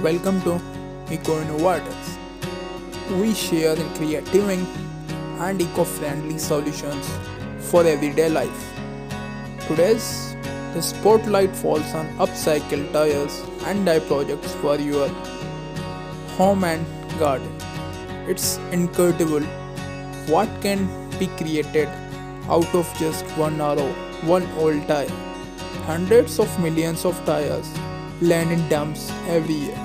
Welcome to Eco Innovators. We share in creative and eco-friendly solutions for everyday life. Today's the spotlight falls on upcycle tires and dye projects for your home and garden. It's incredible what can be created out of just one old tire. Hundreds of millions of tires land in dumps every year,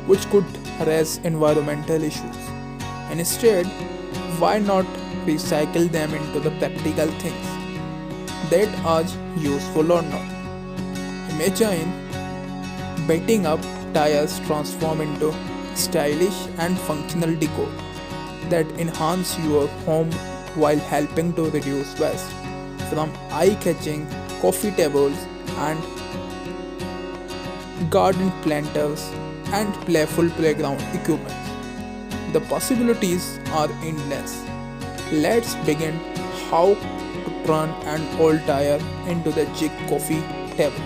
which could raise environmental issues. Instead, why not recycle them into the practical things that are useful or not? Imagine beating up tires transform into stylish and functional decor that enhance your home while helping to reduce waste from eye-catching coffee tables and garden planters and playful playground equipment. The possibilities are endless. Let's begin how to turn an old tire into the jig coffee table.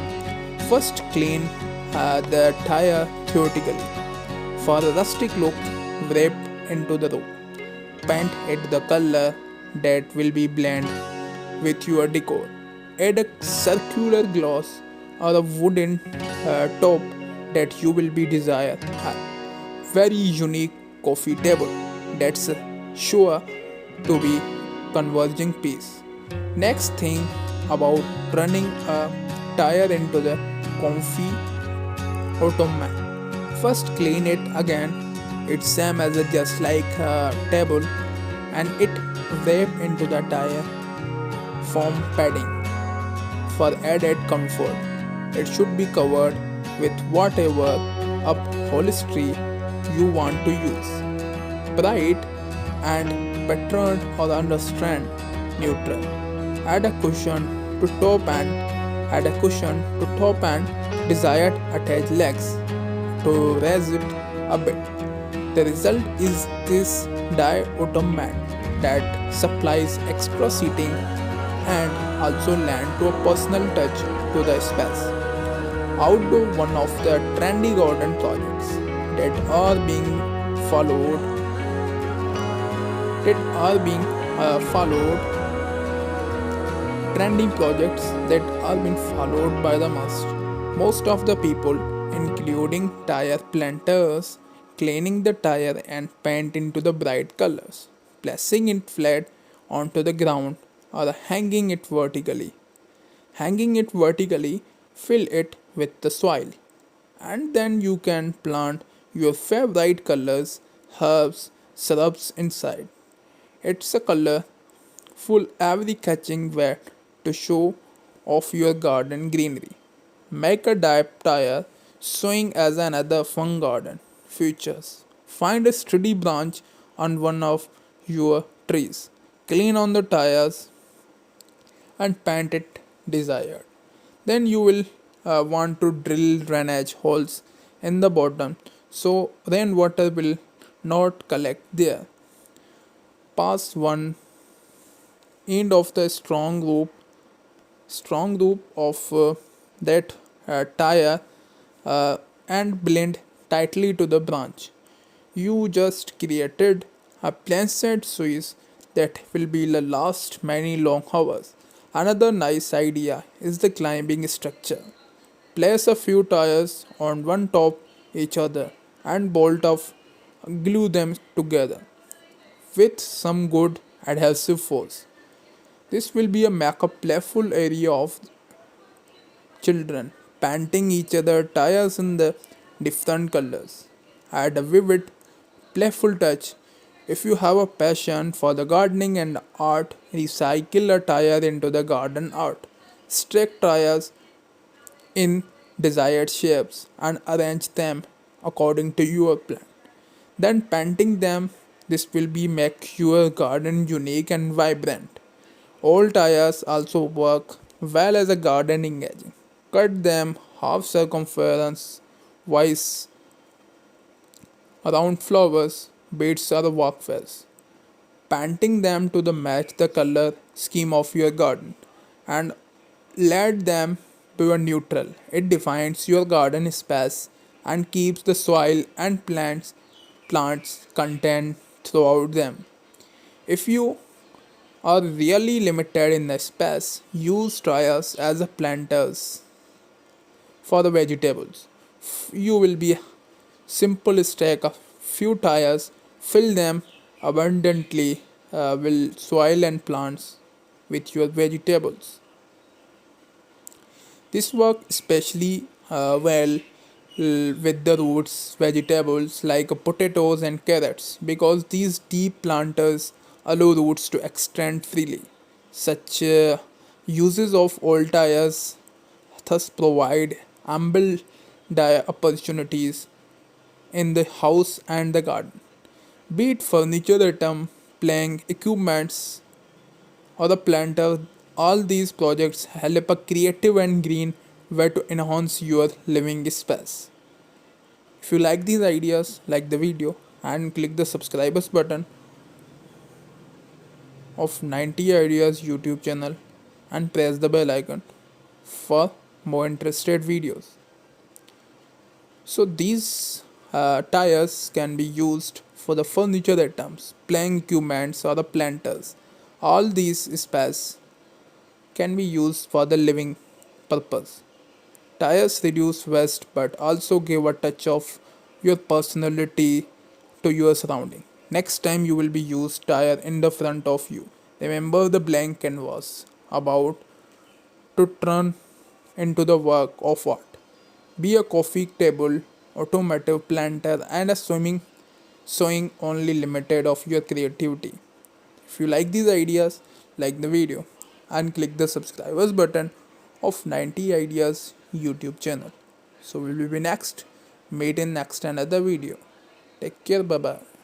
First, clean the tire theoretically. For a rustic look, wrap into the room. Paint it the color that will be blend with your decor. Add a circular gloss or a wooden top that you will be desire. A very unique coffee table that's sure to be converging piece. Next thing about turning a tire into the comfy ottoman. First clean it again. It's same as just like a table and it wrap into the tire foam padding for added comfort. It should be covered with whatever upholstery you want to use. Bright and patterned or understand neutral. Add a cushion to top and desired attached legs to raise it a bit. The result is this dye ottoman that supplies extra seating and also lend to a personal touch to the space. Outdoor one of the trendy garden projects that are being followed trendy projects that are being followed by the most of the people, including tire planters, cleaning the tire and paint into the bright colors, placing it flat onto the ground or hanging it vertically, fill it with the soil, and then you can plant your favorite colors, herbs, shrubs inside. It's a color full every catching wet to show off your garden greenery. Make a dip tire showing as another fun garden features. Find a sturdy branch on one of your trees. Clean on the tires and paint it desired. Then you will want to drill drainage holes in the bottom so rainwater will not collect there. Pass one end of the strong loop of that tire and blend tightly to the branch. You just created a placid Swiss that will be the last many long hours. Another nice idea is the climbing structure. Place a few tires on one top each other and bolt off glue them together with some good adhesive force. This will be a make a playful area of children painting each other tires in the different colors. Add a vivid, playful touch. If you have a passion for the gardening and art, recycle a tire into the garden art. Stack tires in desired shapes and arrange them according to your plan. Then painting them, this will be make your garden unique and vibrant. Old tires also work well as a garden engaging. Cut them half circumference wise around flowers, beds or walkways, painting them to the match the color scheme of your garden and let them be a neutral. It defines your garden space and keeps the soil and plants content throughout them. If you are really limited in the space, use tires as a planters for the vegetables. You will be simple stack a few tires, fill them abundantly with soil and plants with your vegetables. This works especially with the roots vegetables like potatoes and carrots because these deep planters allow roots to extend freely. Such uses of old tires thus provide ample opportunities in the house and the garden. Be it furniture item, playing equipments, or the planter, all these projects help a creative and green way to enhance your living space. If you like these ideas, like the video and click the subscribers button of 90 Ideas YouTube channel and press the bell icon for more interested videos. So these tires can be used for the furniture items, playing equipments or the planters. All these space can be used for the living purpose. Tires reduce waste but also give a touch of your personality to your surrounding. Next time you will be used tire in the front of you. Remember the blank canvas about to turn into the work of art. Be a coffee table, automotive planter and a sewing only limited of your creativity. If you like these ideas, like the video and click the subscribers button of 90 Ideas YouTube channel. So we will be next. Meet in next another video. Take care. Bye bye.